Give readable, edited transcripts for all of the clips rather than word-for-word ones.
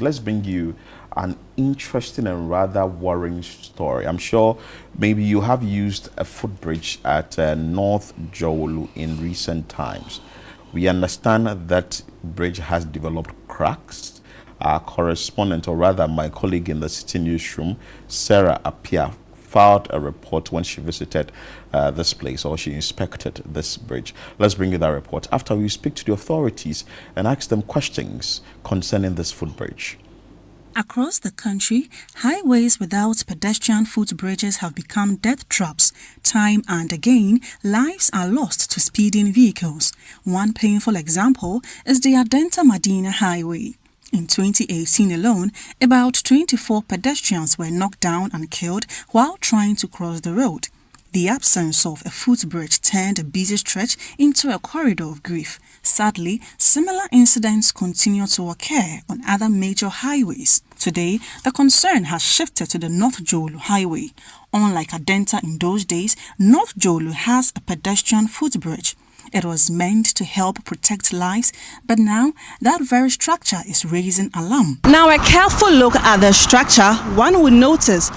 Let's bring you an interesting and rather worrying story. I'm sure maybe you have used a footbridge at North Dzorwulu in recent times. We understand that bridge has developed cracks. Our correspondent, or rather my colleague in the city newsroom, Sarah Apia, filed a report when she visited this place, or she inspected this bridge. Let's bring you that report after we speak to the authorities and ask them questions concerning this footbridge. Across the country, highways without pedestrian footbridges have become death traps. Time and again, lives are lost to speeding vehicles. One painful example is the Adenta-Madina Highway. In 2018 alone, about 24 pedestrians were knocked down and killed while trying to cross the road. The absence of a footbridge turned a busy stretch into a corridor of grief. Sadly, similar incidents continue to occur on other major highways. Today, the concern has shifted to the North Dzorwulu Highway. Unlike Adenta in those days, North Dzorwulu has a pedestrian footbridge. It was meant to help protect lives, but now that very structure is raising alarm. Now, a careful look at the structure, one will notice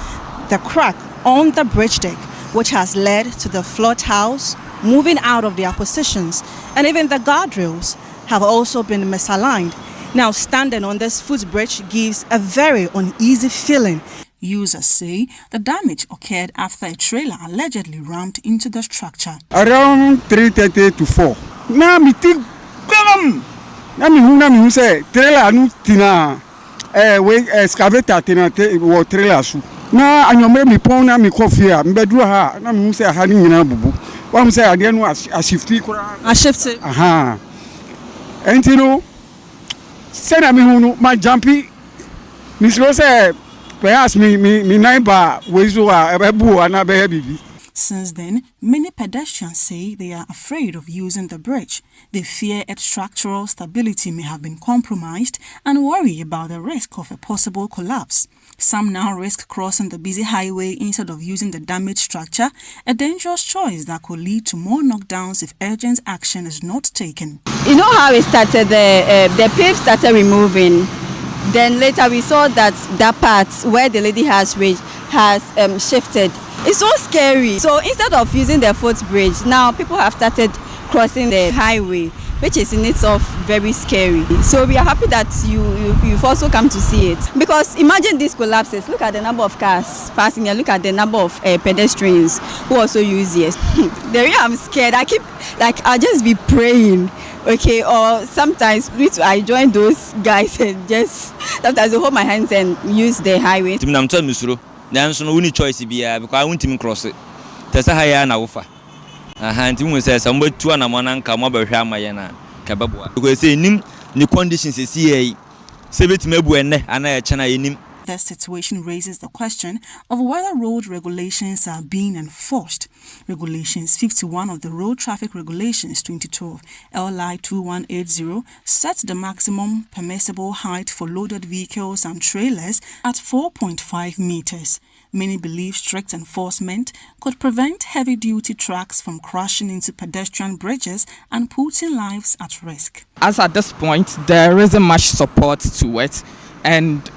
the crack on the bridge deck, which has led to the float house moving out of their positions, and even the guardrails have also been misaligned. Now, standing on this footbridge gives a very uneasy feeling. Users say the damage occurred after a trailer allegedly rammed into the structure. Around 3:30 to 4. Na mi think come. Na mi say trailer nu tina we excavator tina wo trailer su. Na anyome mi pon na mi coffee a mbeduru ha na mi say ha ni nyina bubu. Wa say ade nu a shifti kura. A shifti. Aha. Enti no say na mi hunu ma jumpy. Mi say perhaps me neighbor Since then, many pedestrians say they are afraid of using the bridge. They fear its structural stability may have been compromised and worry about the risk of a possible collapse. Some now risk crossing the busy highway instead of using the damaged structure, a dangerous choice that could lead to more knockdowns if urgent action is not taken. You know how it started, the pavement started removing. Then later we saw that part where the lady has reached has shifted. It's so scary. So instead of using the footbridge, now people have started crossing the highway, which is in itself very scary. So we are happy that you've also come to see it. Because imagine these collapses. Look at the number of cars passing here. Look at the number of pedestrians who also use this. There I'm scared. I'll just be praying. Okay, or sometimes I join those guys and just sometimes I hold my hands and use the highway. I'm telling you, there's no only choice because I want to cross it. That's a higher now. And you say somebody to an amount come over here, Mayana, Kababua. Because the conditions is here. Sebit Mebuene and I China in him. The situation raises the question of whether road regulations are being enforced. Regulations 51 of the Road Traffic Regulations 2012 LI 2180 sets the maximum permissible height for loaded vehicles and trailers at 4.5 meters. Many believe strict enforcement could prevent heavy-duty trucks from crashing into pedestrian bridges and putting lives at risk. As at this point, there isn't much support to it, and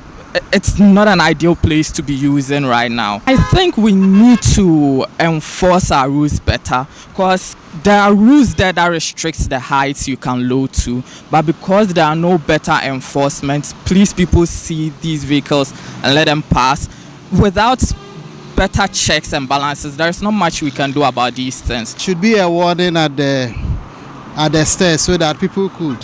it's not an ideal place to be using right now. I think we need to enforce our rules better because there are rules there that restricts the heights you can load to, but because there are no better enforcement, please people see these vehicles and let them pass. Without better checks and balances, there's not much we can do about these things. Should be a warning at the stairs so that people could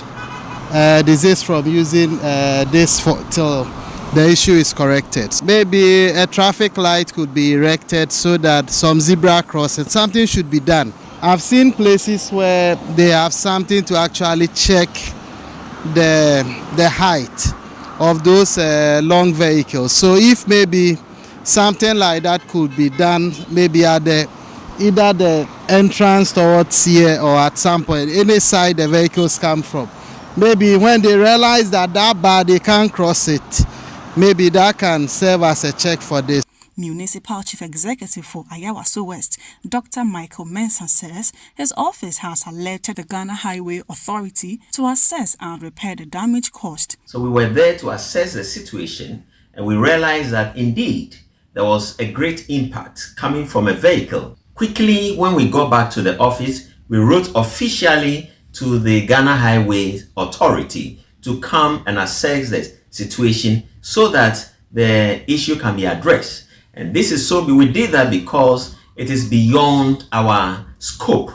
desist from using this till the issue is corrected. Maybe a traffic light could be erected so that some zebra crossing, something should be done. I've seen places where they have something to actually check the height of those long vehicles. So if maybe something like that could be done, maybe at either the entrance towards here or at some point, any side the vehicles come from. Maybe when they realize that bad, they can't cross it. Maybe that can serve as a check for this. Municipal Chief Executive for Ayawaso West, Dr. Michael Mensah, says his office has alerted the Ghana Highway Authority to assess and repair the damage caused. So we were there to assess the situation, and we realized that indeed there was a great impact coming from a vehicle. Quickly, when we got back to the office, we wrote officially to the Ghana Highway Authority to come and assess the situation so that the issue can be addressed. And this is so we did that because it is beyond our scope.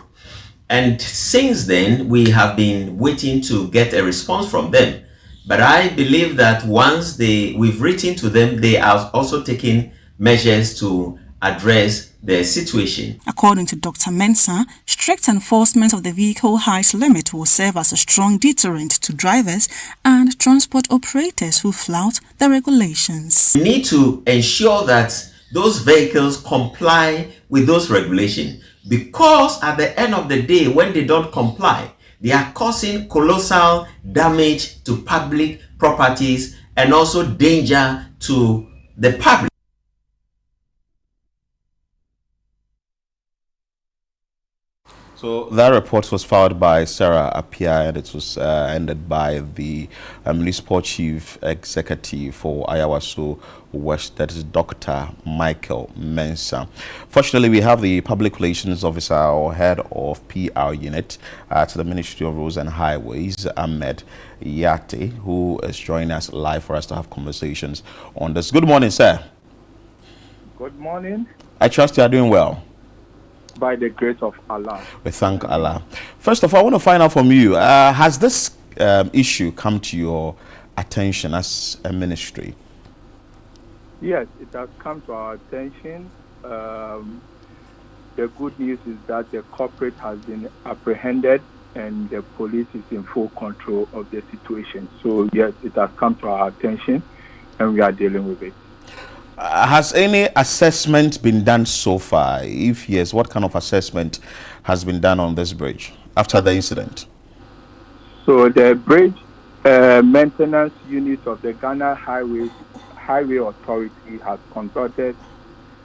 And since then, we have been waiting to get a response from them. But I believe that once we've written to them, they are also taking measures to address the situation. According to Dr. Mensah, strict enforcement of the vehicle height limit will serve as a strong deterrent to drivers and transport operators who flout the regulations. We need to ensure that those vehicles comply with those regulations, because at the end of the day, when they don't comply, they are causing colossal damage to public properties and also danger to the public. So that report was filed by Sarah Appiah, and it was ended by the Municipal Chief Executive for Ayawaso West, that is Dr. Michael Mensah. Fortunately, we have the Public Relations Officer or Head of PR Unit to the Ministry of Roads and Highways, Ahmed Yate, who is joining us live for us to have conversations on this. Good morning, sir. Good morning. I trust you are doing well. By the grace of Allah. We thank Allah. First of all, I want to find out from you, has this issue come to your attention as a ministry? Yes, it has come to our attention. The good news is that the culprit has been apprehended and the police is in full control of the situation. So yes, it has come to our attention and we are dealing with it. Has any assessment been done so far? If yes, what kind of assessment has been done on this bridge after the incident? So the bridge maintenance unit of the Ghana Highway Authority has conducted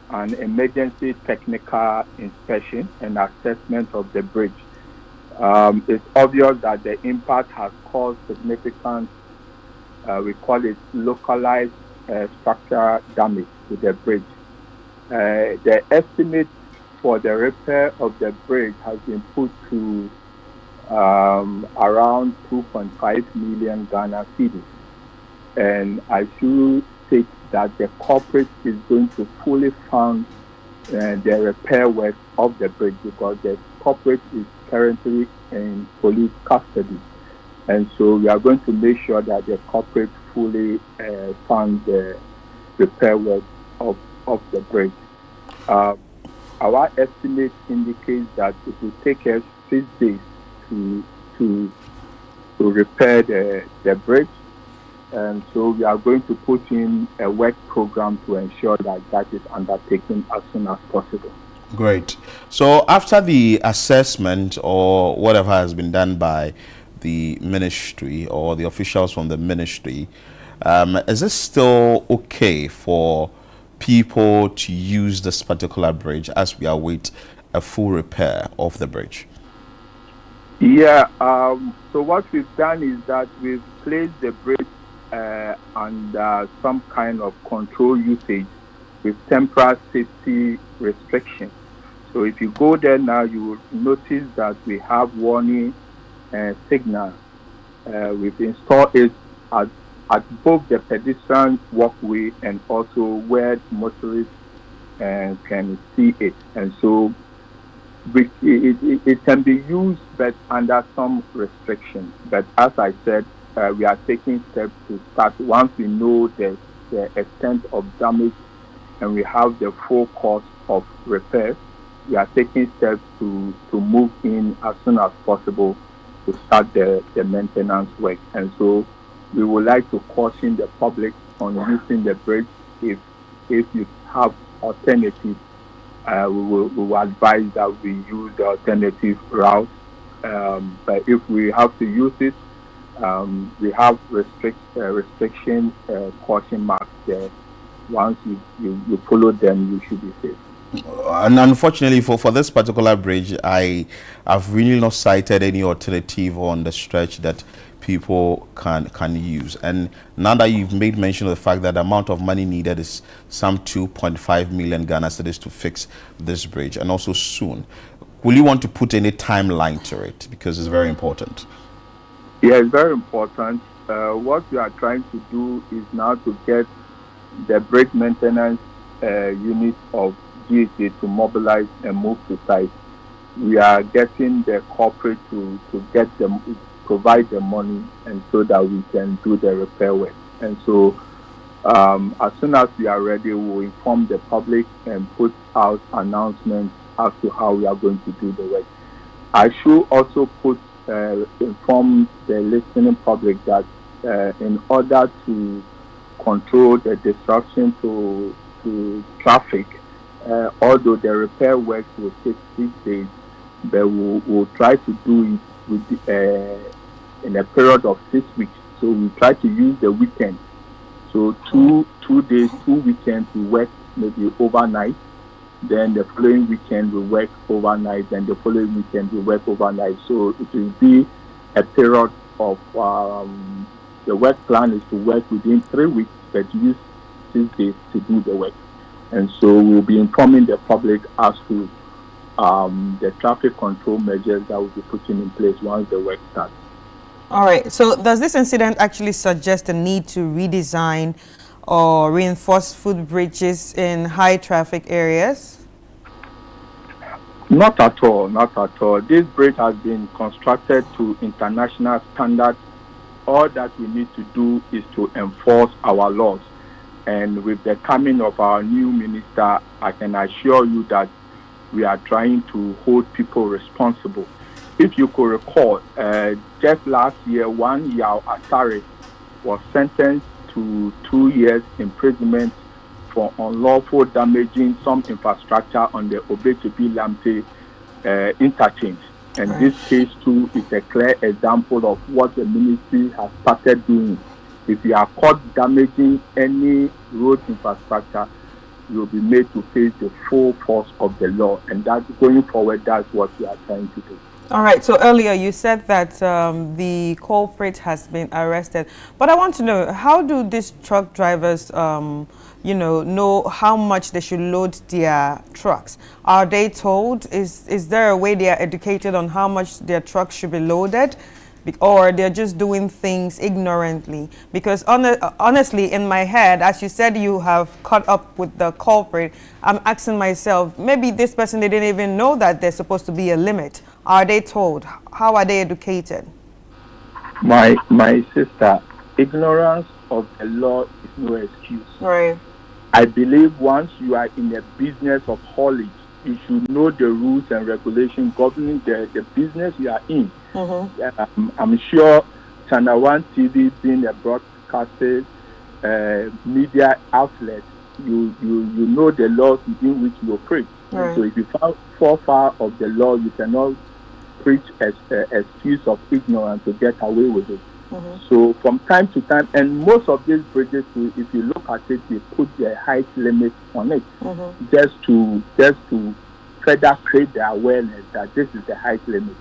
an emergency technical inspection and assessment of the bridge. It's obvious that the impact has caused significant, we call it localized structural damage to the bridge. The estimate for the repair of the bridge has been put to around 2.5 million Ghana cedis. And I should state that the corporate is going to fully fund the repair work of the bridge, because the corporate is currently in police custody. And so we are going to make sure that the corporate fully fund the repair work of the bridge. Our estimate indicates that it will take us 6 days to repair the bridge. And so we are going to put in a work program to ensure that that is undertaken as soon as possible. Great. So after the assessment or whatever has been done by the ministry or the officials from the ministry, is it still okay for people to use this particular bridge as we await a full repair of the bridge? Yeah, so what we've done is that we've placed the bridge under some kind of control usage with temporary safety restrictions. So if you go there now, you will notice that we have warning signal. We've installed it at both the pedestrian walkway and also where motorists can see it. And so it can be used, but under some restrictions. But as I said, we are taking steps to start once we know the extent of damage and we have the full cost of repair. We are taking steps to move in as soon as possible to start the maintenance work. And so we would like to caution the public on using the bridge. If you have alternatives, we will advise that we use the alternative route. But if we have to use it, we have restriction caution marks there once you follow them, you should be safe. And unfortunately for this particular bridge, I've really not cited any alternative on the stretch that people can use. And now that you've made mention of the fact that the amount of money needed is some 2.5 million Ghana cedis to fix this bridge, and also soon, will you want to put any timeline to it, because it's very important? Yeah, it's very important. What we are trying to do is now to get the bridge maintenance unit of GSA to mobilize and move to site. We are getting the corporate to get them, provide the money, and so that we can do the repair work. And so as soon as we are ready, we will inform the public and put out announcements as to how we are going to do the work. I should also inform the listening public that in order to control the disruption to traffic, although the repair works will take 6 days, but we'll try to do it in a period of 6 weeks. So we try to use the weekend. So two days, 2 weekends we work maybe overnight. Then the following weekend we work overnight. Then the following weekend we work overnight. So it will be a period of the work plan is to work within 3 weeks, but use 6 days to do the work. And so we'll be informing the public as to the traffic control measures that will be putting in place once the work starts. All right. So does this incident actually suggest a need to redesign or reinforce footbridges in high traffic areas? Not at all, not at all. This bridge has been constructed to international standards. All that we need to do is to enforce our laws. And with the coming of our new minister, I can assure you that we are trying to hold people responsible. If you could recall, just last year, one Yao Asare was sentenced to 2 years imprisonment for unlawful damaging some infrastructure on the Obechebi-Lamte interchange. And this case too is a clear example of what the ministry has started doing. If you are caught damaging any road infrastructure, you will be made to face the full force of the law. And that's going forward, that's what we are trying to do. All right. So earlier you said that the culprit has been arrested. But I want to know, how do these truck drivers, know how much they should load their trucks? Are they told? Is there a way they are educated on how much their trucks should be loaded? Or they're just doing things ignorantly? Because honestly, in my head, as you said, you have caught up with the culprit, I'm asking myself, maybe this person, they didn't even know that there's supposed to be a limit. Are they told? How are they educated? My sister, ignorance of the law is no excuse. Right. I believe once you are in the business of haulage, you should know the rules and regulations governing the business you are in. Mm-hmm. I'm sure ChannelOne TV, being a broadcasted media outlet, you know the laws within which you operate. Right. So if you fall far of the law, you cannot preach as excuse of ignorance to get away with it. Mm-hmm. So from time to time, and most of these bridges, if you look at it, they put their height limit on it, mm-hmm. just to further create the awareness that this is the height limit.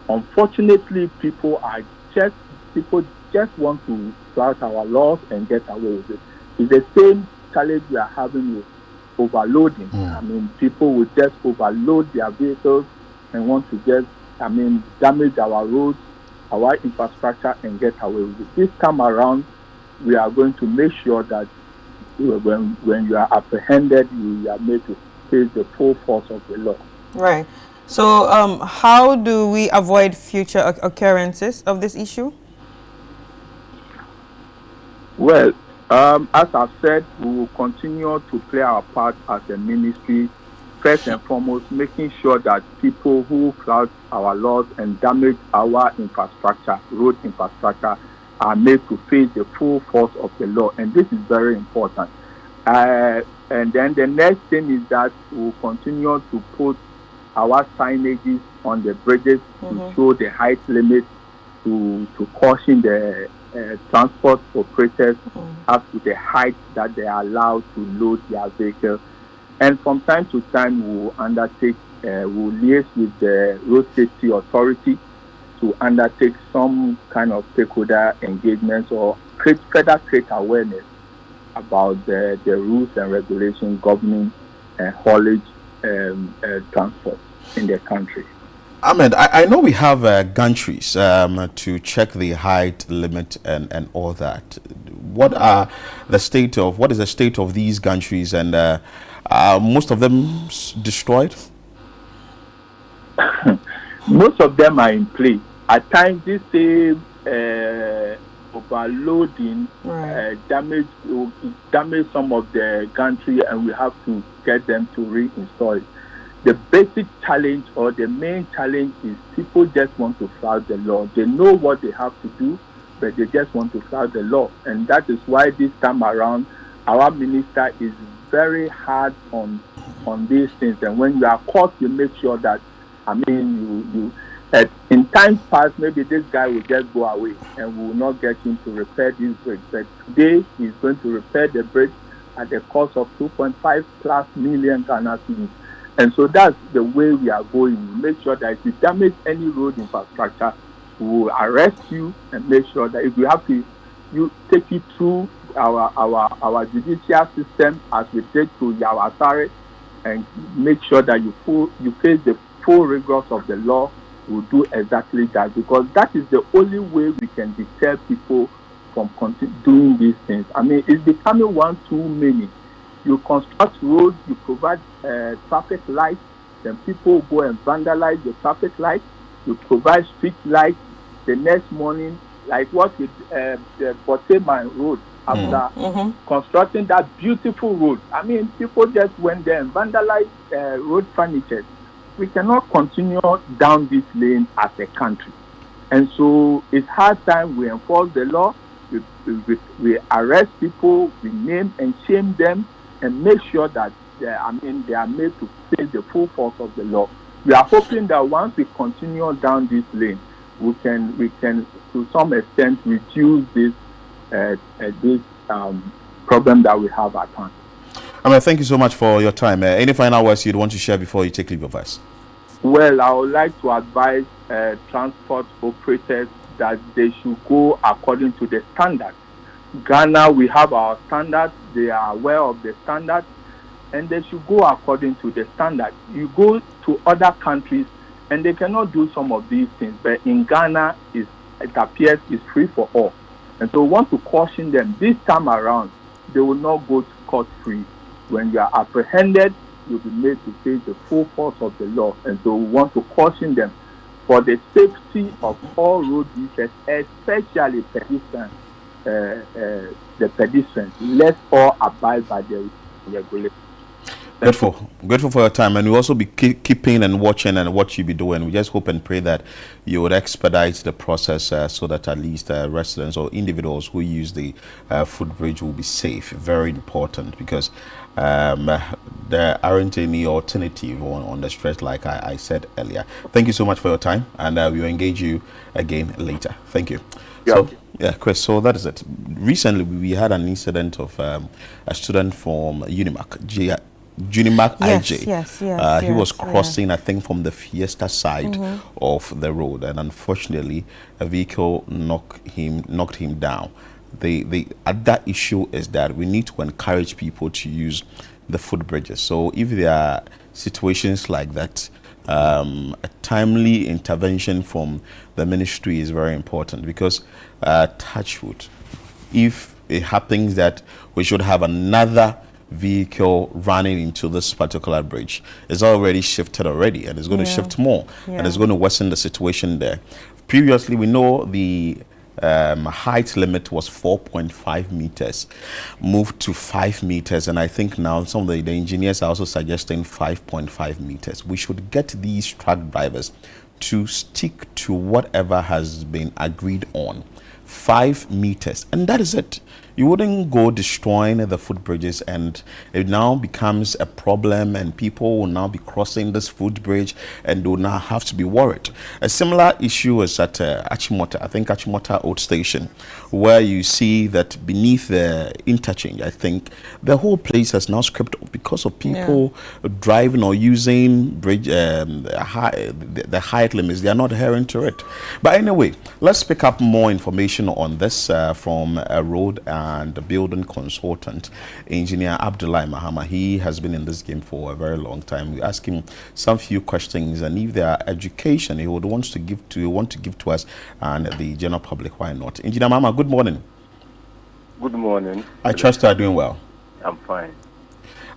Unfortunately, people just want to flout our laws and get away with it. It's the same challenge we are having with overloading. I mean, people will just overload their vehicles and want to just, damage our roads, our infrastructure, and get away with it. This time around, we are going to make sure that when you are apprehended, you are made to face the full force of the law. Right. So how do we avoid future occurrences of this issue? Well, as I've said, we will continue to play our part as a ministry, first and foremost, making sure that people who flout our laws and damage our infrastructure, road infrastructure, are made to face the full force of the law. And this is very important. And then the next thing is that we will continue to put our signages on the bridges, mm-hmm. to show the height limit, to caution the transport operators as to the height that they are allowed to load their vehicle. And from time to time, we'll liaise with the Road Safety Authority to undertake some kind of stakeholder engagements or further create awareness about the rules and regulations governing haulage transport in the country. Ahmed, I know we have gantries to check the height limit and all that. What is the state of these gantries, and are most of them destroyed? Most of them are in play. At times, this same overloading damage some of the gantry, and we have to get them to reinstall it. The basic challenge or the main challenge is people just want to flout the law. They know what they have to do, but they just want to flout the law. And that is why this time around, our minister is very hard on these things. And when you are caught, you make sure that, in times past, maybe this guy will just go away and we will not get him to repair this bridge. But today, he's going to repair the bridge at the cost of 2.5+ million Ghana cedis. And so that's the way we are going. We make sure that if you damage any road infrastructure, we will arrest you and make sure that if we have to take you through our judicial system as we did to Yawasare, and make sure that you face the full rigors of the law, we'll do exactly that, because that is the only way we can deter people from doing these things. It's becoming one too many. You construct roads, you provide traffic lights, then people go and vandalize the traffic lights. You provide street lights. The next morning, like what with the Boteman Road, after constructing that beautiful road. People just went there and vandalized road furniture. We cannot continue down this lane as a country. And so it's hard time we enforce the law, we arrest people, we name and shame them, and make sure that they are made to face the full force of the law. We are hoping that once we continue down this lane, we can to some extent reduce this problem that we have at hand. Thank you so much for your time. Any final words you'd want to share before you take leave of us? Well, I would like to advise transport operators that they should go according to the standards. Ghana, we have our standards. They are aware of the standards, and they should go according to the standards. You go to other countries, and they cannot do some of these things. But in Ghana, it appears it's free for all. And so we want to caution them this time around, they will not go scot-free. When you are apprehended, you'll be made to face the full force of the law. And so we want to caution them for the safety of all road users, especially pedestrians. The pedestrians. Let's all abide by the regulations. Grateful for your time, and we'll also be keeping and watching and what you be doing. We just hope and pray that you would expedite the process so that at least residents or individuals who use the footbridge will be safe. Very important, because there aren't any alternative on the stretch, like I said earlier. Thank you so much for your time, and we will engage you again later. Thank you. Yeah, Chris, so that is it. Recently, we had an incident of a student from Unimac, IJ. Yes, he was crossing, I think, from the Fiesta side of the road, and unfortunately, a vehicle knocked him down. The other issue is that we need to encourage people to use the footbridges. So if there are situations like that, a timely intervention from the ministry is very important, because touch wood, if it happens that we should have another vehicle running into this particular bridge, it's already shifted already, and it's going to shift more, and it's going to worsen the situation there. Previously, we know the height limit was 4.5 meters, moved to 5 meters, and I think now some of the engineers are also suggesting 5.5 meters. We should get these truck drivers to stick to whatever has been agreed on, 5 meters, and that is it. you wouldn't go destroying the footbridges, and it now becomes a problem, and people will now be crossing this footbridge and do now have to be worried. A similar issue is at Achimota, I think Achimota Old Station, where you see that beneath the interchange, I think the whole place has now scraped up because of people driving or using bridge the height limits. They are not adhering to it. But anyway, let's pick up more information on this from a road and building consultant, Engineer Abdullahi Mahama. He has been in this game for a very long time. We ask him some few questions, and if there are education he would want to give to us and the general public, why not? Engineer Mahama, good morning. Good morning. I trust you are doing well. I'm fine.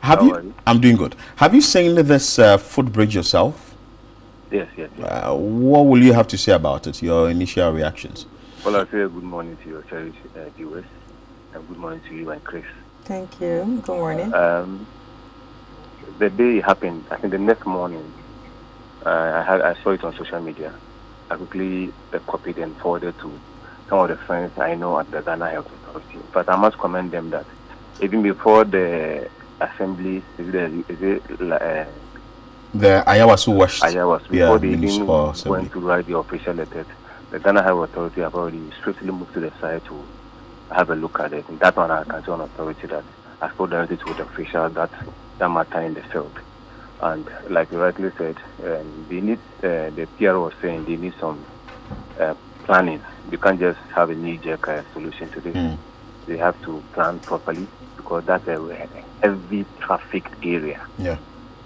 How are you? I'm doing good. Have you seen this footbridge yourself? Yes. What will you have to say about it, your initial reactions? Well, I'll say good morning to your cherished viewers, and good morning to you and Chris. Thank you. Good morning. The day it happened, I think the next morning, I saw it on social media. I quickly copied and forwarded to some of the friends I know at the Ghana Health Authority. But I must commend them that even before the assembly, the Ayawasu washed. Before they even went to write the official letters, the Ghana Health Authority have already swiftly moved to the side to have a look at it. And that one I can say on authority that I spoke directly to the official that matter in the field. And like you rightly said, they need, the PRO was saying they need some planning. You can't just have a knee-jerk solution to this. They have to plan properly because that's a heavy trafficked area. Yeah.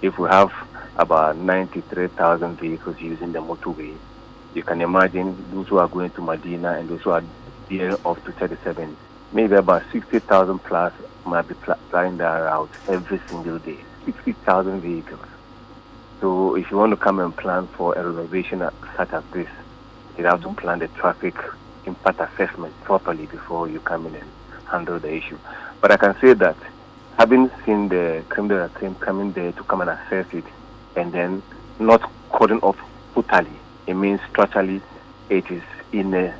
If we have about 93,000 vehicles using the motorway, you can imagine those who are going to Medina and those who are there off to 37, maybe about 60,000 plus might be flying that route every single day. 60,000 vehicles. So if you want to come and plan for a renovation such as this, you have to plan the traffic impact assessment properly before you come in and handle the issue. But I can say that having seen the crime de la crime coming there to come and assess it and then not cordon off totally, it means structurally it is in a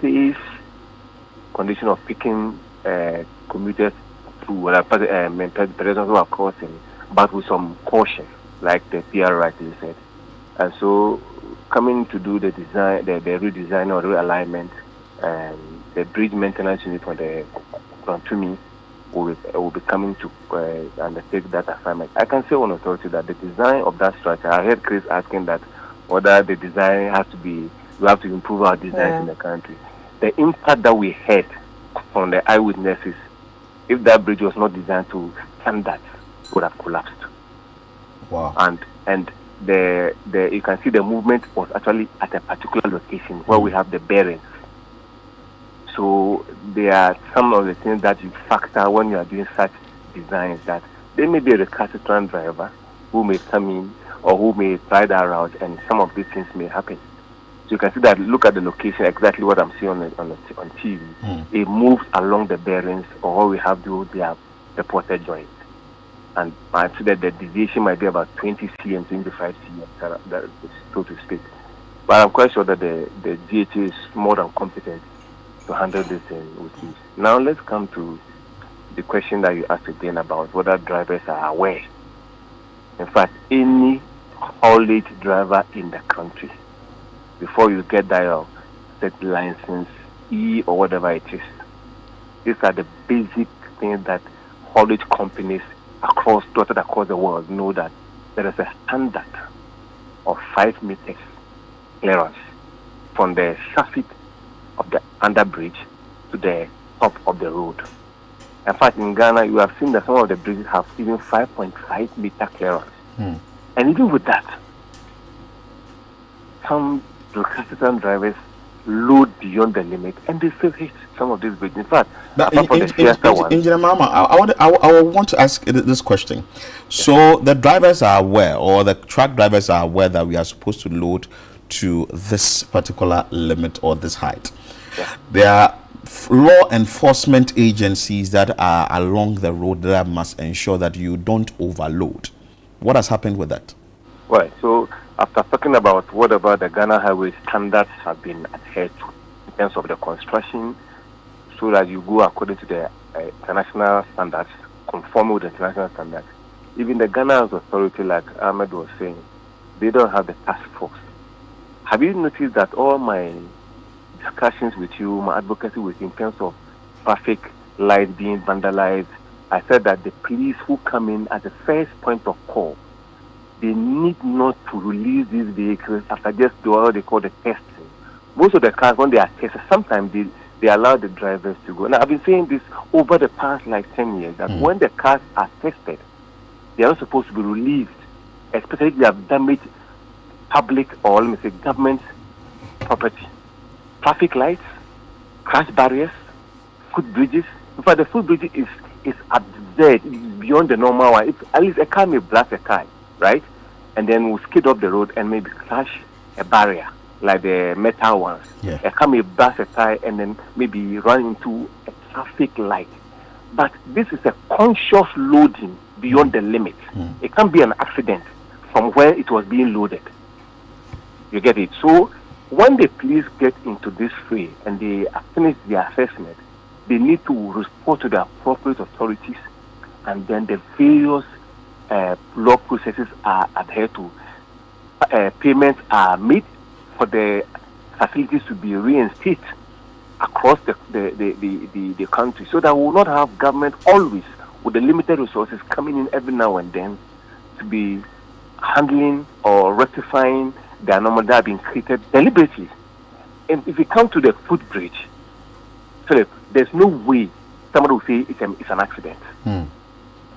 safe condition of picking commuters through pedestrians who are crossing, but with some caution, like the PR rightly said. And so coming to do the design, the redesign or realignment, and the bridge maintenance unit for the Kwantumi will be coming to undertake that assignment. I can say on authority that the design of that structure, I heard Chris asking that whether the design has to be, we have to improve our designs in the country. The impact that we had from the eyewitnesses, if that bridge was not designed to standards, would have collapsed. Wow. And the you can see the movement was actually at a particular location where we have the bearings. So there are some of the things that you factor when you are doing such designs, that there may be a recalcitrant driver who may come in or who may try that route, and some of these things may happen. So you can see that, look at the location, exactly what I'm seeing on TV. It moves along the bearings, or we have the porter joint. And I see that the deviation might be about 20 cm, 25 cm, so to speak. But I'm quite sure that the GHA is more than competent to handle this with ease. Now let's come to the question that you asked again about whether drivers are aware. In fact, any haulage driver in the country, before you get that set license, E or whatever it is, these are the basic things that haulage companies dotted across the world know, that there is a standard of 5 meters clearance from the chassis of the underbridge to the top of the road. In fact, in Ghana, you have seen that some of the bridges have even 5.5 meter clearance. And even with that, some recalcitrant drivers load beyond the limit, and they still hit some of these bridges. In fact, Engineer Mama, I want to ask this question. So the drivers are aware, or the truck drivers are aware, that we are supposed to load to this particular limit or this height. There are law enforcement agencies that are along the road that must ensure that you don't overload. What has happened with that? Right. So after talking about whatever the Ghana highway standards have been adhered to in terms of the construction, so that you go according to the international standards, conforming with the international standards. Even the Ghana authority, like Ahmed was saying, they don't have the task force. Have you noticed that all my discussions with you, my advocacy with you in terms of traffic lights being vandalized, I said that the police who come in at the first point of call, they need not to release these vehicles after just what they call the testing. Most of the cars, when they are tested, sometimes they allow the drivers to go. Now, I've been saying this over the past 10 years, that when the cars are tested, they are not supposed to be released, especially if they have damaged public or, let me say, government property. Traffic lights, crash barriers, footbridges. In fact, the footbridge is absurd. It's beyond the normal one. It's, at least a car may blast a car, right? And then we'll skid up the road and maybe crash a barrier, like the metal ones. Yeah. A car may blast a tire and then maybe run into a traffic light. But this is a conscious loading beyond the limit. It can't be an accident from where it was being loaded. You get it? So when the police get into this fray and they finish their assessment, they need to report to the appropriate authorities, and then the various law processes are adhered to. Payments are made for the facilities to be reinstated across the country, so that we will not have government always with the limited resources coming in every now and then to be handling or rectifying the anomaly that have been created deliberately. And if we come to the footbridge, Philip, there's no way somebody will say it's an accident.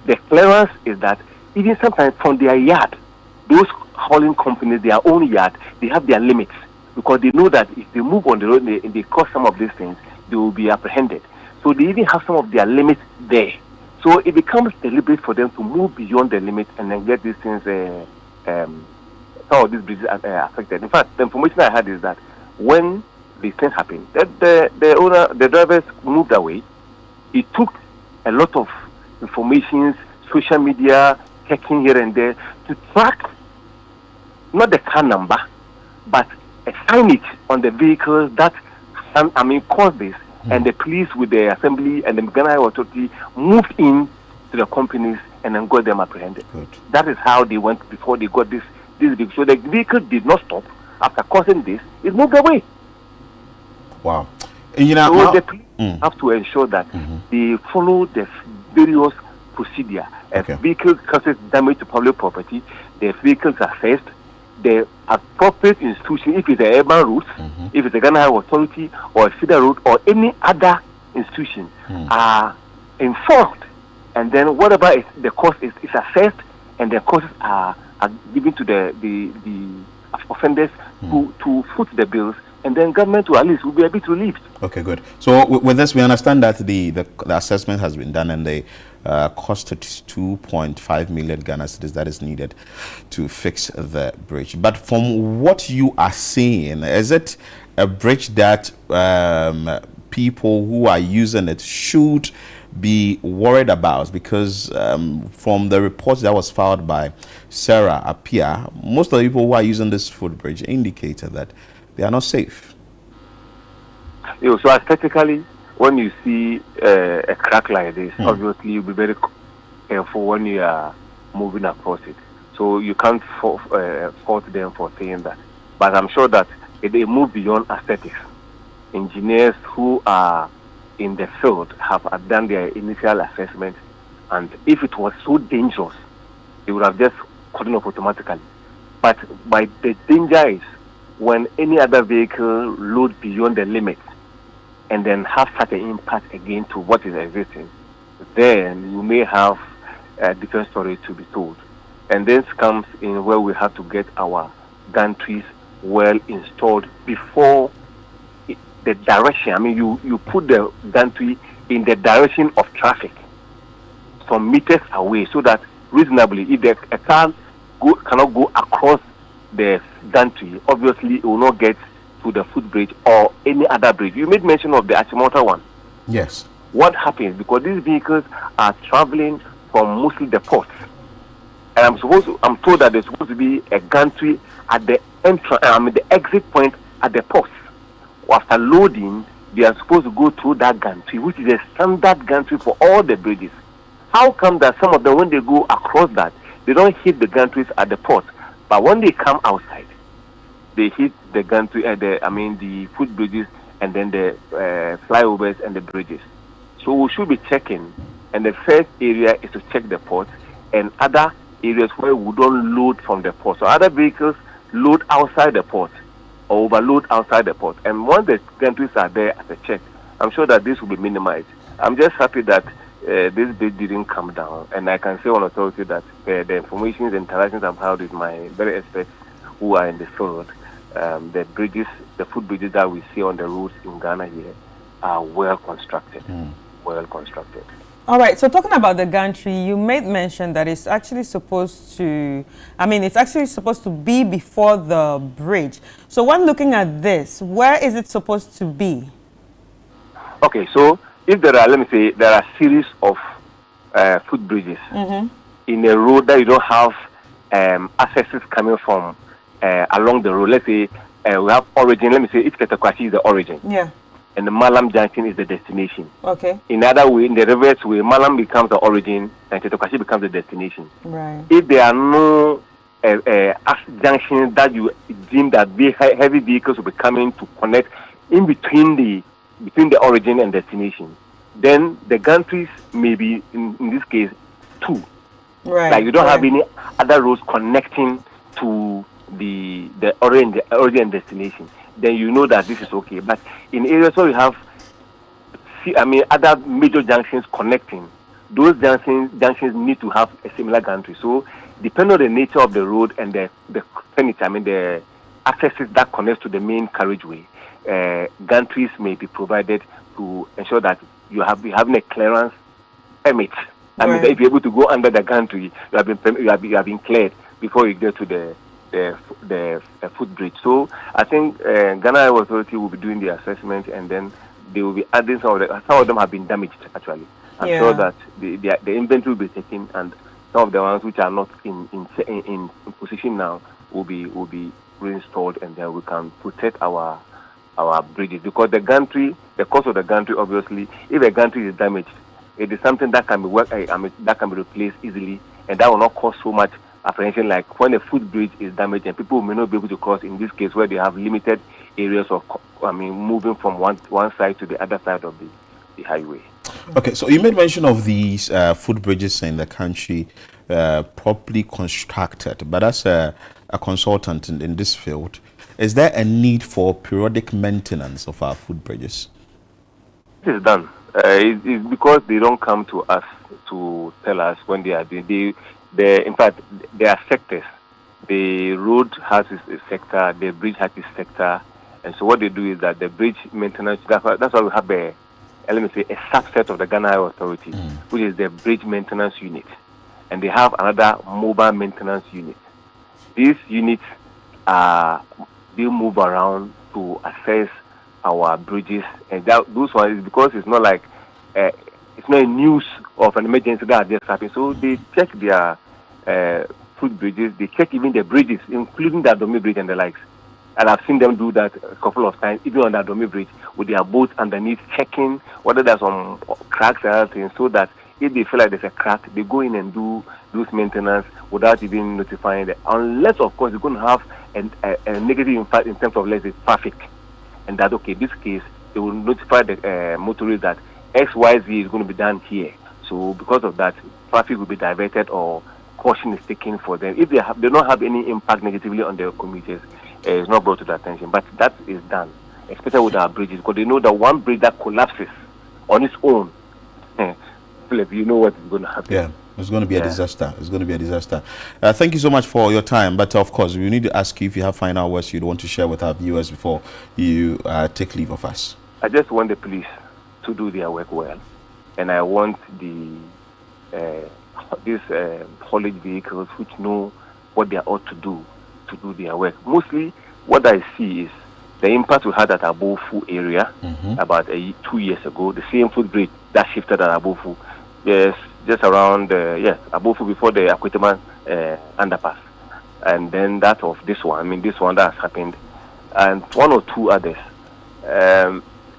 The clearance is that even sometimes from their yard, those hauling companies, their own yard, they have their limits, because they know that if they move on the road and they cause some of these things, they will be apprehended. So they even have some of their limits there. So it becomes deliberate for them to move beyond the limit and then get these things, some of these bridges affected. In fact, the information I had is that when these things happened, the drivers moved away. It took a lot of information, social media, checking here and there to track not the car number, but a signage on the vehicle that caused this. And the police with the assembly and the Ghana authority moved in to the companies and then got them apprehended. Good. That is how they went before they got this vehicle. So the vehicle did not stop after causing this; it moved away. Wow. And, so the police have to ensure that they follow the various procedure. If vehicle causes damage to public property, the vehicles are assessed. The appropriate institution, if it's a urban route, if it's a Ghana Highway Authority or a feeder road or any other institution, are informed, and then whatever the cost is assessed, and the costs are given to the offenders to foot the bills, and then government will at least will be a bit relieved. Okay, good. So with this, we understand that the assessment has been done, and the costed 2.5 million Ghana cedis that is needed to fix the bridge. But from what you are saying, is it a bridge that people who are using it should be worried about? Because from the report that was filed by Sarah Apia, most of the people who are using this footbridge indicated that they are not safe. So aesthetically, when you see a crack like this, obviously you'll be very careful when you are moving across it. So you can't fault them for saying that. But I'm sure that they move beyond aesthetics. Engineers who are in the field have done their initial assessment, and if it was so dangerous, they would have just cut it off automatically. But the danger is when any other vehicle loads beyond the limit and then have such an impact again to what is existing, then you may have a different story to be told. And this comes in where we have to get our gantries well installed before the direction. I mean, you put the gantry in the direction of traffic, some meters away, so that reasonably, if a car cannot go across the gantry, obviously it will not get to the footbridge or any other bridge. You made mention of the Achimota one. Yes. What happens, because these vehicles are traveling from mostly the ports, and I'm told that there's supposed to be a gantry at the the exit point at the ports. After loading, they are supposed to go through that gantry, which is a standard gantry for all the bridges. How come that some of them, when they go across that, they don't hit the gantries at the port, but when they come outside, they hit the gantry, the footbridges, and then the flyovers and the bridges. So we should be checking, and the first area is to check the port and other areas where we don't load from the port. So other vehicles load outside the port or overload outside the port. And once the gantries are there as a check, I'm sure that this will be minimized. I'm just happy that this bid didn't come down, and I can say on authority that the information and interactions I've had with my very experts who are in the field, the bridges, the footbridges that we see on the roads in Ghana here are well constructed. Well constructed. All right, so talking about the gantry, you made mention that it's actually supposed to, it's actually supposed to be before the bridge. So when looking at this, where is it supposed to be? Okay, so if there are, let me say, there are a series of footbridges in a road that you don't have accesses coming from along the road. Let's say we have origin, let me say, if Ketekwashi is the origin. Yeah. And the Malam Junction is the destination. Okay. In other way, in the reverse way, Malam becomes the origin and Ketekwashi becomes the destination. Right. If there are no junctions that you deem that heavy vehicles will be coming to connect in between the origin and destination, then the gantries may be in this case 2. Right. Like you don't have any other roads connecting to the origin and destination. Then you know that this is okay. But in areas where you have, other major junctions connecting, those junctions need to have a similar gantry. So, depending on the nature of the road and the furniture, the accesses that connect to the main carriageway, gantries may be provided to ensure that you have a clearance permit. That if you're able to go under the gantry, you have been cleared before you get to the footbridge. So I think Ghana Authority will be doing the assessment, and then they will be adding some of them have been damaged actually. I'm sure that the inventory will be taken, and some of the ones which are not in position now will be reinstalled, and then we can protect our bridges, because the cost of the gantry, obviously, if a gantry is damaged, it is something that can be that can be replaced easily, and that will not cost so much apprehension like when a footbridge is damaged and people may not be able to cross, in this case where they have limited areas of moving from one side to the other side of the highway. Okay, so you made mention of these footbridges in the country properly constructed, but as a consultant in this field, is there a need for periodic maintenance of our footbridges? It is done. It's because they don't come to us to tell us when they are doing. In fact, there are sectors. The road has its sector, the bridge has its sector, and so what they do is that the bridge maintenance. That's why we have a subset of the Ghana Authority, which is the bridge maintenance unit, and they have another mobile maintenance unit. These units they move around to assess our bridges, and those ones is because it's not like it's not a news of an emergency that just happened. So they check their footbridges, they check even the bridges, including the Adomi Bridge and the likes. And I've seen them do that a couple of times, even on the Adomi Bridge, with their boats underneath, checking whether there's some cracks and other things, so that if they feel like there's a crack, they go in and do those maintenance without even notifying them. Unless, of course, you're going to have a negative impact in terms of, let's say, traffic. And that, okay, this case, they will notify the motorists that XYZ is going to be done here. So because of that, traffic will be diverted or caution is taken for them. If they don't have any impact negatively on their commuters, it's not brought to their attention. But that is done, especially with our bridges, because they know that one bridge that collapses on its own, Philip, you know what is going to happen. Yeah. It's going to be a disaster. It's going to be a disaster. Thank you so much for your time. But of course, we need to ask you if you have final words you'd want to share with our viewers before you take leave of us. I just want the police to do their work well, and I want these haulage vehicles which know what they ought to do their work. Mostly, what I see is the impact we had at Abofu area about 2 years ago. The same footbridge that shifted at Abofu. Yes. Just around, Abofu before the Akwetema underpass. And then that of this one, this one that has happened, and one or two others.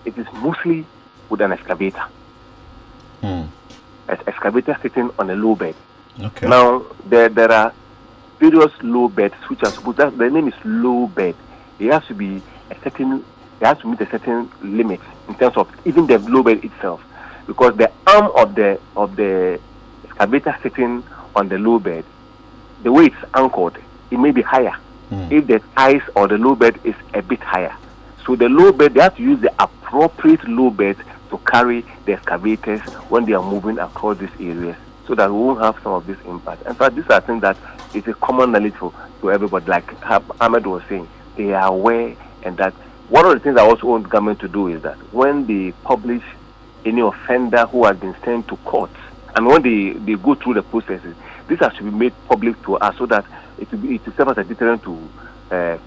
it is mostly with an excavator. An excavator sitting on a low bed. Okay. Now, there are various low beds which are supposed to, the name is low bed. It has to be it has to meet a certain limit in terms of even the low bed itself, because the arm of the excavator sitting on the low bed, the way it's anchored, it may be higher if the ice or the low bed is a bit higher. So the low bed, they have to use the appropriate low bed to carry the excavators when they are moving across these areas, so that we won't have some of this impact. In fact, these are things that is a common knowledge to everybody. Like Ahmed was saying, they are aware, and that one of the things I also want the government to do is that when they publish any offender who has been sent to court, and when they go through the processes, this has to be made public to us, so that it will serve as a deterrent to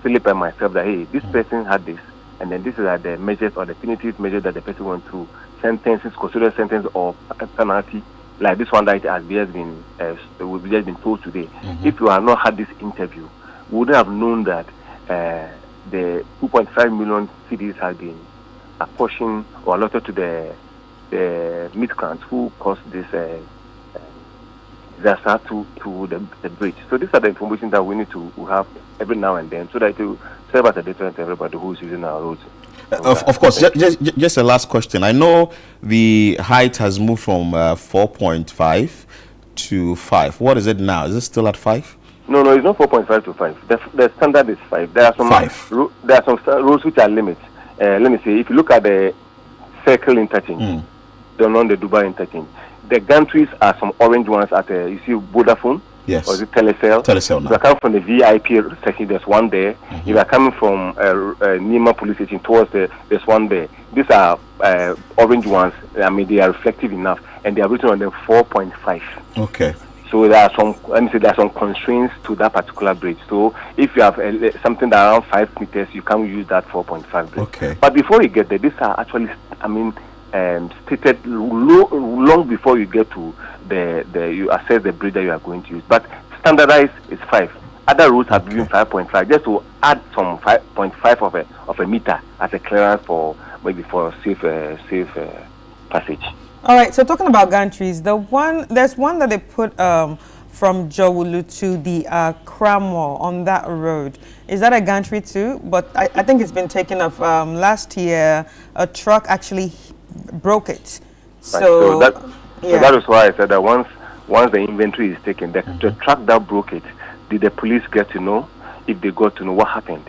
Philip and myself that, hey, this person had this, and then this is the measures or the punitive measures that the person went through, sentences, considered sentence or penalty, like this one that has just been told today. If you have not had this interview, we wouldn't have known that the 2.5 million cedis have been apportioned or allotted to the miscreants who caused this disaster to the bridge. So these are the information that we need to have every now and then, so that it will serve as a deterrent to everybody who is using our roads. Of course, just a last question. I know the height has moved from 4.5 to 5. What is it now? Is it still at 5? No, it's not 4.5 to 5. The standard is 5. There are some 5. There are some roads which are limits. Let me say, if you look at the circle interchange, the Dubai interchange, the gantries are some orange ones at you see Vodafone. Yes. Or is it Telecel? Telecel now. If you are coming from the VIP section, there's one there. If you are coming from Nima police station towards there's one there. These are orange ones. I mean, they are reflective enough, and they are written on them 4.5. Okay. So there are some constraints to that particular bridge. So if you have something that around 5 meters, you can't use that 4.5 bridge. Okay. But before you get there, these are actually, stated long before you get to you assess the bridge that you are going to use. But standardized is 5. Other routes have given 5.5, just to add some 5.5 of a meter as a clearance for maybe for safe passage. All right, so talking about gantries, there's one that they put from Dzorwulu to the Accra Mall on that road. Is that a gantry too? But I think it's been taken off. Last year, a truck actually broke it. So that is why I said that once the inventory is taken, the truck that broke it, did the police get to know? If they got to know what happened,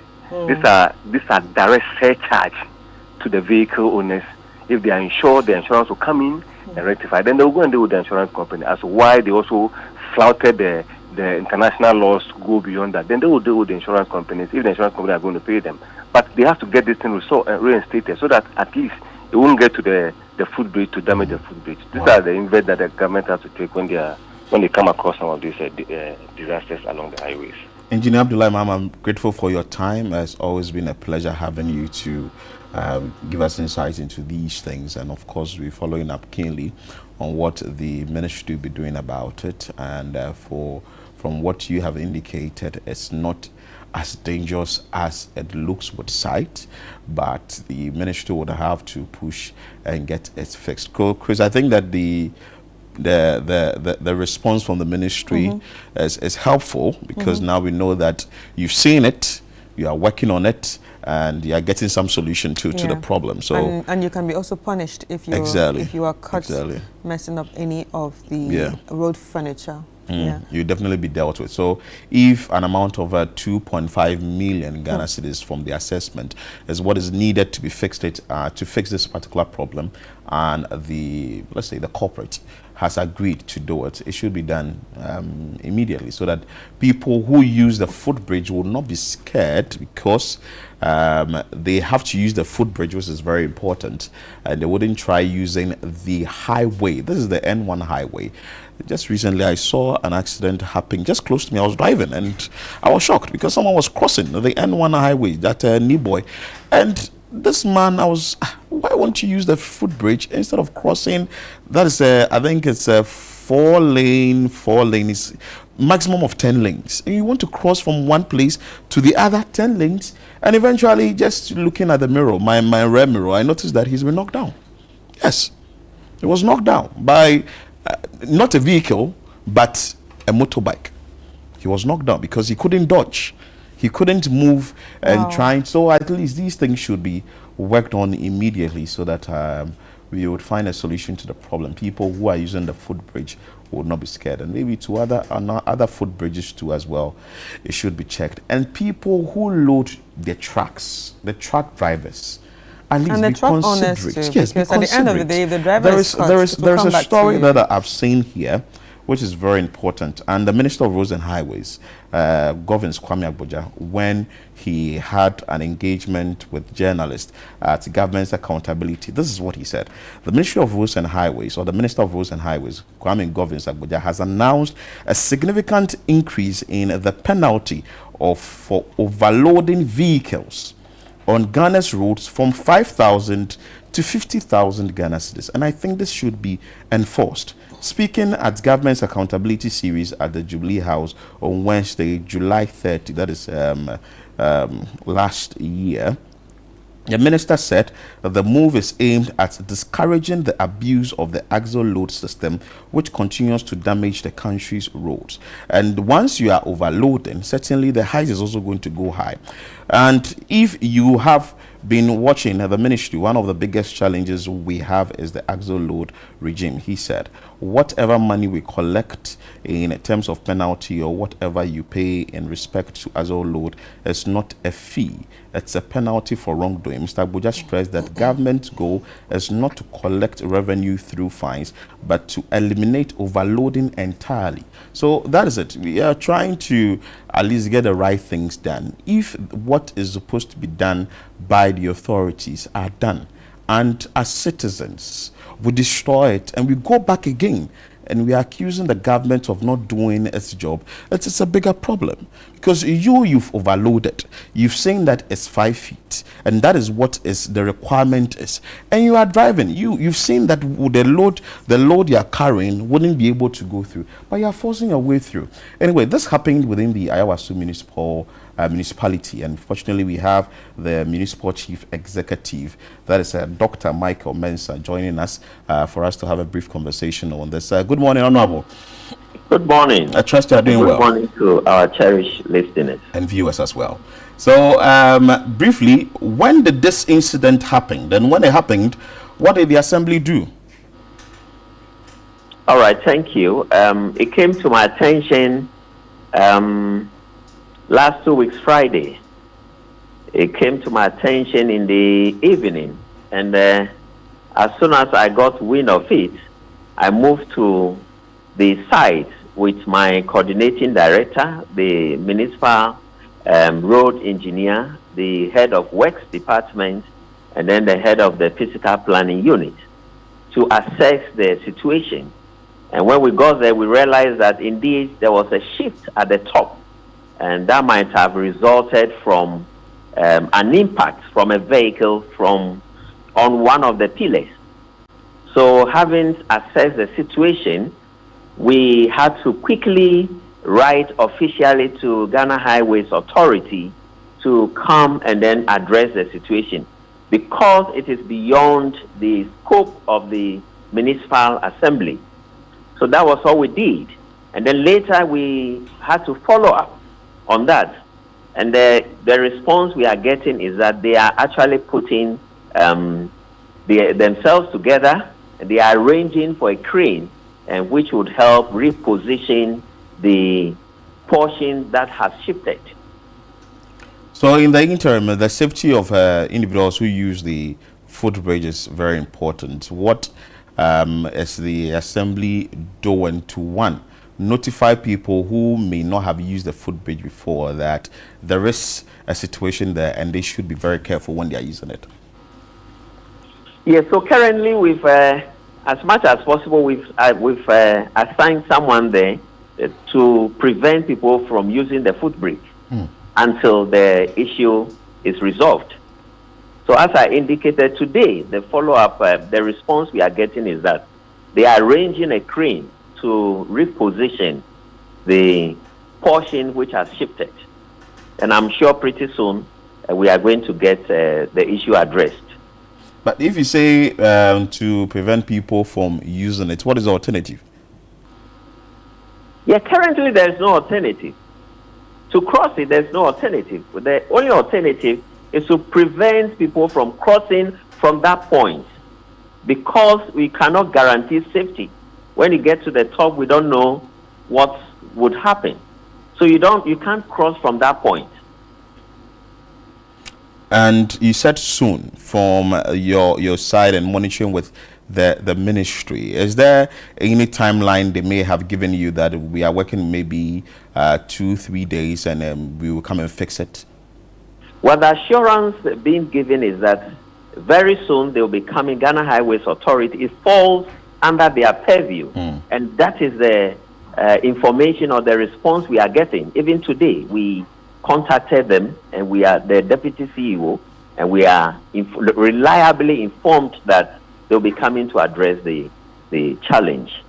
these are direct surcharge to the vehicle owners. If they are insured, the insurance will come in and rectify. Then they will go and deal with the insurance company as to why they also flouted the international laws go beyond that. Then they will deal with the insurance companies if the insurance companies are going to pay them. But they have to get this thing reinstated, so that at least it won't get to the footbridge to damage the footbridge. These are the investments that the government has to take when they come across some of these disasters along the highways. Engineer Abdullah Imam, I'm grateful for your time. It's always been a pleasure having you to give us insights into these things, and of course we're following up keenly on what the ministry will be doing about it. And from what you have indicated, it's not as dangerous as it looks with sight, but the ministry would have to push and get it fixed. Chris, I think that the response from the ministry is helpful, because now we know that you've seen it, you are working on it, and you are getting some solution to the problem. So and you can be also punished if you if you are caught messing up any of the road furniture. You definitely be dealt with. So if an amount of 2.5 million Ghana cedis from the assessment is what is needed to be fixed to fix this particular problem, and let's say the corporate has agreed to do it, it should be done immediately, so that people who use the footbridge will not be scared, because they have to use the footbridge, which is very important, and they wouldn't try using the highway. This is the N1 highway. Just recently I saw an accident happening just close to me. I was driving and I was shocked, because someone was crossing the N1 highway, that Niboy, and this man, why won't you use the footbridge instead of crossing? That is I think it's a four lane is maximum of 10 lanes, and you want to cross from one place to the other 10 lanes, and eventually just looking at the mirror, my rear mirror, I noticed that he's been knocked down. Yes, he was knocked down by not a vehicle but a motorbike. He was knocked down because he couldn't dodge, he couldn't move, and trying. So at least these things should be worked on immediately so that we would find a solution to the problem. People who are using the footbridge would not be scared, and maybe to other footbridges too as well. It should be checked. And people who load the trucks, the truck drivers, at least and the be truck owners considerate. too, Yes, because at the end of the day, if the driver is caught, there is a story that that I've seen here, which is very important. And the Minister of Roads and Highways governs Kwame Agboja when he had an engagement with journalists at Government's Accountability. This is what he said. The Ministry of Roads and Highways, or the Minister of Roads and Highways, Kwame Governs Agboja, has announced a significant increase in the penalty for overloading vehicles on Ghana's roads from 5,000 to 50,000 Ghana cedis. And I think this should be enforced. Speaking at Government's Accountability Series at the Jubilee House on Wednesday, July 30, that is last year, the minister said that the move is aimed at discouraging the abuse of the axle load system, which continues to damage the country's roads. And once you are overloading, certainly the height is also going to go high. And if you have been watching the ministry, one of the biggest challenges we have is the axle load regime. He said, whatever money we collect in terms of penalty or whatever you pay in respect to axle load is not a fee, it's a penalty for wrongdoing. Mr. Agboja stressed that government's goal is not to collect revenue through fines, but to eliminate overloading entirely. So that is it. We are trying to at least get the right things done. If what is supposed to be done by the authorities are done, and as citizens we destroy it and we go back again and we are accusing the government of not doing its job, it's a bigger problem, because you've overloaded. You've seen that it's 5 feet, and that is what is the requirement is, and you are driving. You've seen that the load you are carrying wouldn't be able to go through, but you are forcing your way through. Anyway, this happened within the Ayawaso municipality, and fortunately we have the municipal chief executive, that is Dr. Michael Mensah, joining us for us to have a brief conversation on this. Good morning, Honorable. Good morning. I trust you are doing well. Good morning to our cherished listeners and viewers as well. So briefly, when did this incident happen? And when it happened, what did the assembly do? All right, thank you. It came to my attention last 2 weeks, Friday. It came to my attention in the evening, and as soon as I got wind of it, I moved to the site with my coordinating director, the municipal road engineer, the head of works department, and then the head of the physical planning unit to assess the situation. And when we got there, we realized that indeed there was a shift at the top, and that might have resulted from an impact from a vehicle on one of the pillars. So having assessed the situation, we had to quickly write officially to Ghana Highways Authority to come and then address the situation, because it is beyond the scope of the municipal assembly. So that was all we did. And then later we had to follow up on that. And the response we are getting is that they are actually putting themselves together, and they are arranging for a crane, and which would help reposition the portion that has shifted. So in the interim, the safety of individuals who use the footbridge is very important. What is the assembly doing to, one, notify people who may not have used the footbridge before that there is a situation there and they should be very careful when they are using it? Yes, so currently we've, as much as possible, we've assigned someone there to prevent people from using the footbridge until the issue is resolved. So as I indicated today, the follow-up, the response we are getting is that they are arranging a crane to reposition the portion which has shifted. And I'm sure pretty soon we are going to get the issue addressed. But if you say to prevent people from using it, what is the alternative? Yeah, currently there is no alternative. To cross it, there's no alternative. The only alternative is to prevent people from crossing from that point, because we cannot guarantee safety. When you get to the top, we don't know what would happen. So you can't cross from that point. And you said soon from your side and monitoring with the ministry. Is there any timeline they may have given you that we are working maybe 2-3 days and we will come and fix it? Well, the assurance being given is that very soon they will be coming. Ghana Highways Authority, it falls under their purview. And that is the information or the response we are getting. Even today, we contacted them, and we are the deputy CEO, and we are reliably informed that they'll be coming to address the challenge.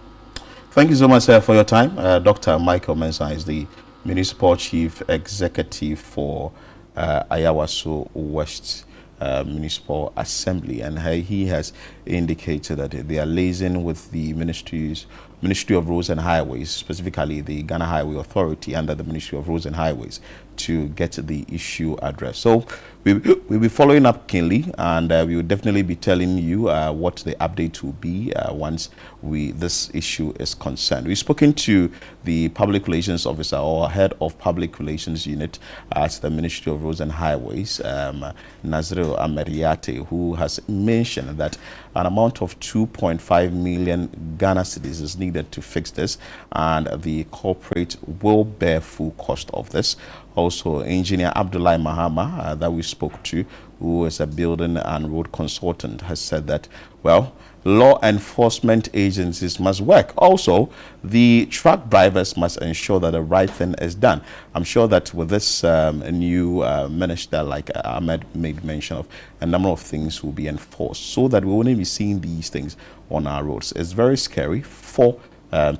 Thank you so much, sir, for your time. Dr. Michael Mensah is the Municipal Chief Executive for Ayawaso West Municipal Assembly, and he has indicated that they are liaising with the Ministry of Roads and Highways, specifically the Ghana Highway Authority under the Ministry of Roads and Highways, to get the issue addressed. So we'll be following up keenly, and we will definitely be telling you what the update will be once this issue is concerned. We've spoken to the Public Relations Officer or Head of Public Relations Unit at the Ministry of Roads and Highways, Nazril Ameriate, who has mentioned that an amount of 2.5 million Ghana cedis is needed to fix this, and the corporate will bear full cost of this. Also, Engineer Abdullah Mahama, that we spoke to, who is a building and road consultant, has said that, well, law enforcement agencies must work. Also, the truck drivers must ensure that the right thing is done. I'm sure that with this new minister, like Ahmed made mention of, a number of things will be enforced so that we won't be seeing these things on our roads. It's very scary for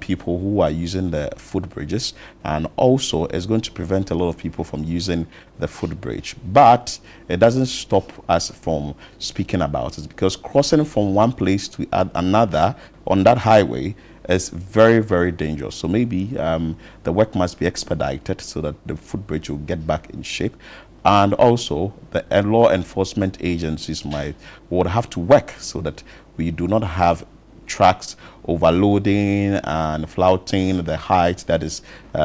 people who are using the footbridges, and also it's going to prevent a lot of people from using the footbridge. But it doesn't stop us from speaking about it, because crossing from one place to another on that highway is very, very dangerous. So maybe the work must be expedited so that the footbridge will get back in shape. And also the law enforcement agencies would have to work so that we do not have trucks overloading and flouting the height that is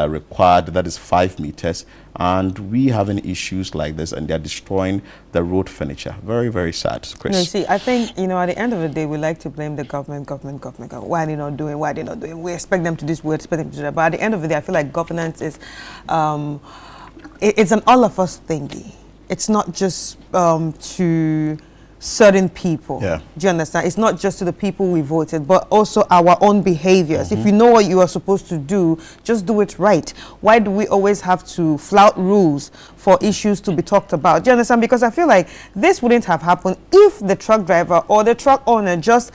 required, that is 5 meters, and we having issues like this, and they're destroying the road furniture. Very, very sad, Chris. No, see, I think, at the end of the day, we like to blame the government. Why are they not doing? Why are they not doing? We expect them to do this, we expect them to do that. But at the end of the day, I feel like governance is, it's an all of us thingy. It's not just to certain people. Yeah. Do you understand? It's not just to the people we voted, but also our own behaviors. If you know what you are supposed to do, just do it right. Why do we always have to flout rules for issues to be talked about? Do you understand? Because I feel like this wouldn't have happened if the truck driver or the truck owner just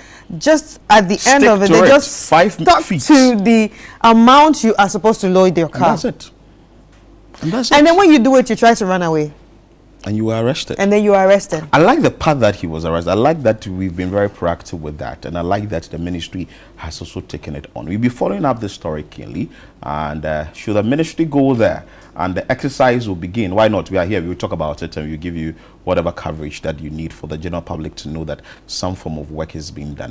at the end of it, they just stuck to the amount you are supposed to load your car. And that's it. And then when you do it, you try to run away. And you were arrested. And then you are arrested. I like the part that he was arrested. I like that we've been very proactive with that. And I like that the ministry has also taken it on. We'll be following up this story keenly. And should the ministry go there and the exercise will begin, why not? We are here. We will talk about it and we'll give you whatever coverage that you need for the general public to know that some form of work is being done.